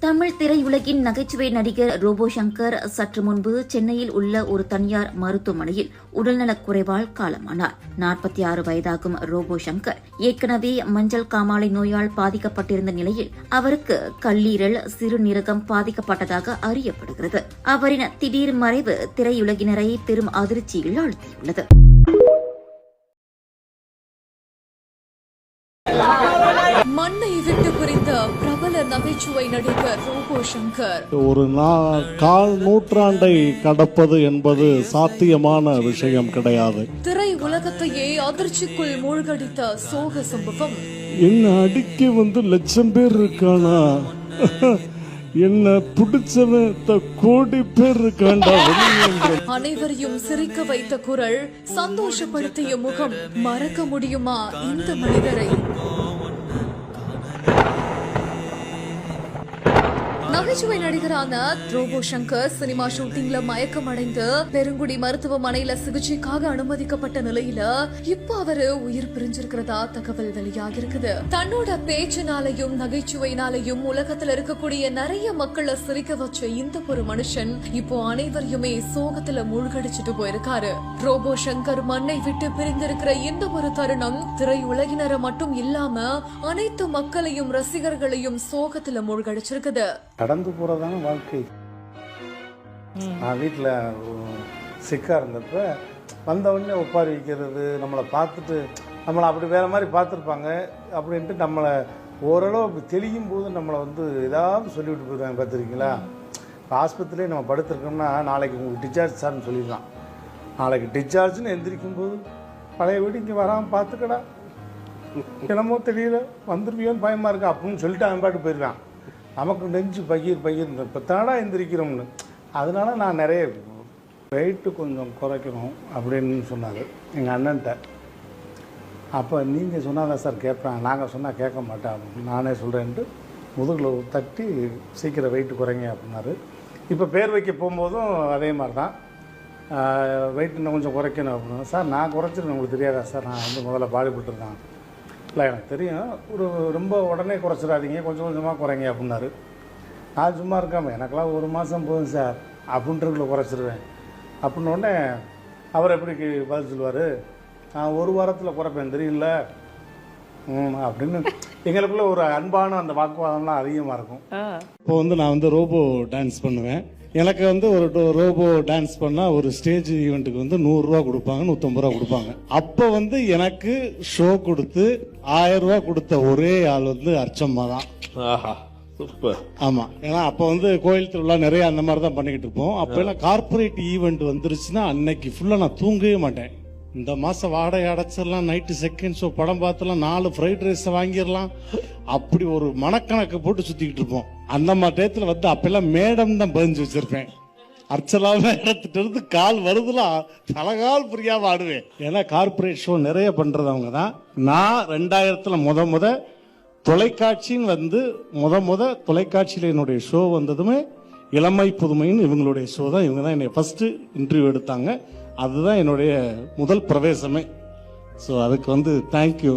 தமிழ் திரையுலகின் நகைச்சுவை நடிகர் ரோபோ சங்கர் சற்று முன்பு சென்னையில் உள்ள ஒரு தனியார் மருத்துவமனையில் உடல்நலக் குறைவால் காலமானார். 46 வயதாகும் ரோபோ சங்கர் ஏற்கனவே மஞ்சள் காமாலை நோயால் பாதிக்கப்பட்டிருந்த நிலையில் அவருக்கு கல்லீரல், சிறுநீரகம் பாதிக்கப்பட்டதாக அறியப்படுகிறது. அவரின் திடீர் மறைவு திரையுலகினரை பெரும் அதிர்ச்சியில் ஆழ்த்தியுள்ளது. மண்ணை விட்டு பிரிந்த பிரபல நகைச்சுவை நடிகர் ரோபோ சங்கர் ஒரு கால் நூற்றாண்டை கடப்பது என்பது சாத்தியமான விஷயம் கிடையாது. திரை உலகத்தையே அதிர்ச்சிக்குள் மூழ்கடித்த சோக சம்பவம். என்ன அடிக்க வந்து லட்சம் பேர் இருக்கானா, என்ன பிடிச்சவன் கோடி பேர் இருக்காண்டா. அனைவரையும் சிரிக்க வைத்த குரல், சந்தோஷப்படுத்திய முகம், மறக்க முடியுமா இந்த மனிதரை? நகைச்சுவை நடிகரான ரோபோ சங்கர் சினிமா ஷூட்டிங்ல மயக்கம் அடைந்து பெருங்குடி மருத்துவமனையில சிகிச்சைக்காக அனுமதிக்கப்பட்ட நிலையில இப்ப அவரு உயிர் பிரிஞ்சிருக்கிறதா தகவல் வெளியாகி இருக்குது. தன்னோட பேச்சினாலையும் நகைச்சுவையினாலையும் உலகத்துல இருக்கக்கூடிய நிறைய மக்களை சிரிக்க வச்ச இந்த ஒரு மனுஷன் இப்போ அனைவரையுமே சோகத்துல மூழ்கடிச்சிட்டு போயிருக்காரு. ரோபோ சங்கர் மண்ணை விட்டு பிரிந்திருக்கிற இந்த ஒரு தருணம் திரையுலகினரை மட்டும் இல்லாம அனைத்து மக்களையும் ரசிகர்களையும் சோகத்துல மூழ்கடிச்சிருக்குது. கடந்து போகிறதான வாழ்க்கை. நான் வீட்டில் சிக்காக இருந்தப்ப வந்தவுடனே ஒப்பாரி வைக்கிறது, நம்மளை பார்த்துட்டு நம்மளை அப்படி வேறு மாதிரி பார்த்துருப்பாங்க அப்படின்ட்டு நம்மளை ஓரளவு அப்படி தெளியும் போது நம்மளை வந்து ஏதாவது சொல்லிவிட்டு போயிடுவாங்க. பார்த்துருக்கீங்களா? இப்போ ஆஸ்பத்திரியிலே நம்ம படுத்துருக்கோம்னா நாளைக்கு உங்களுக்கு டிஸ்சார்ஜ் சார்னு சொல்லிடலாம். நாளைக்கு டிஸ்சார்ஜ்னு எந்திரிக்கும் போது பழைய வீடு இங்கே வராமல் பார்த்துக்கடா, என்னமோ தெரியல வந்துருவியோன்னு பயமாக இருக்கா அப்படின்னு சொல்லிட்டு அவன் பாட்டு போயிடுவான். நமக்கு நெஞ்சு பகிர் இப்போ தாடா எந்திரிக்கிறோம்னு. அதனால நான் நிறைய வெயிட்டு கொஞ்சம் குறைக்கணும் அப்படின்னு சொன்னார் எங்கள் அண்ணன்ட்ட. அப்போ நீங்கள் சொன்னாதான் சார் கேட்பேன், நாங்கள் சொன்னால் கேட்க மாட்டேன், நானே சொல்கிறேன்ட்டு முதுகில் தட்டி சீக்கிரம் வெயிட்டு குறைங்க அப்படின்னாரு. இப்போ பேர் வைக்க போகும்போதும் அதே மாதிரி தான், வெயிட் இன்னும் கொஞ்சம் குறைக்கணும் அப்படின்னா. சார் நான் குறைச்சிருக்கேன், உங்களுக்கு தெரியாதா சார், நான் வந்து முதல்ல பாடி பில்டர் தான். இல்லை எனக்கு தெரியும், ரொம்ப உடனே குறைச்சிடாதீங்க, கொஞ்சம் கொஞ்சமாக குறைங்க அப்படின்னாரு. நான் சும்மா இருக்காமல் எனக்கெல்லாம் 1 மாதம் போதும் சார் அப்படின்றதுக்குள்ள குறைச்சிருவேன் அப்படின்னோடனே அவர் எப்படி பதில் சொல்லுவார், நான் 1 வாரத்தில் குறைப்பேன் தெரியல அப்படின்னு. எங்களுக்குள்ள ஒரு அன்பான அந்த வாக்குவாதம்லாம் அதிகமாக இருக்கும். இப்போ வந்து நான் வந்து ரோபோ டான்ஸ் பண்ணுவேன். எனக்கு வந்து ஒரு ரோபோ டான்ஸ் பண்ணால் ஒரு ஸ்டேஜ் ஈவெண்ட்டுக்கு வந்து 100 ரூபா கொடுப்பாங்க, 150 ரூபா கொடுப்பாங்க. அப்போ வந்து எனக்கு ஷோ கொடுத்து 1000 ரூபா கொடுத்த ஒரே ஆள் வந்து அர்ச்சம்மா தான். சூப்பர். ஆமா, ஏன்னா அப்போ வந்து கோயில் திருவிழா நிறைய அந்த மாதிரி தான் பண்ணிக்கிட்டு இருப்போம். அப்போ எல்லாம் கார்பரேட் ஈவெண்ட் வந்துருச்சுன்னா அன்னைக்கு ஃபுல்லாக நான் தூங்கவே மாட்டேன். இந்த மாசம் வாடகை அடைச்சிடலாம், நைட்டு செகண்ட் ஷோ படம் பார்த்துலாம், 4 ஃப்ரைட் ரைஸ் வாங்கிடலாம், அப்படி ஒரு மனக்கணக்கு போட்டு சுத்திக்கிட்டு இருப்போம். அந்த மாதிரி டயத்துல வந்து அப்பெல்லாம் மேடம் தான் பதிஞ்சு வச்சிருப்பேன். அர்ச்சலா மேடத்திட்ட இருந்து கால் வருதுலாம் தலகால் புரியாம ஆடுவேன். ஏன்னா கார்பரேட் ஷோ நிறைய பண்றது அவங்க தான். நான் 2000 முத தொலைக்காட்சின்னு வந்து முத தொலைக்காட்சியில என்னுடைய ஷோ வந்ததுமே இளமை புதுமைன்னு இவங்களுடைய ஷோ தான். இவங்க தான் என்னை ஃபர்ஸ்ட் இன்டர்வியூ எடுத்தாங்க. அதுதான் என்னுடைய முதல் பிரவேசமே. ஸோ அதுக்கு வந்து தேங்க்யூ.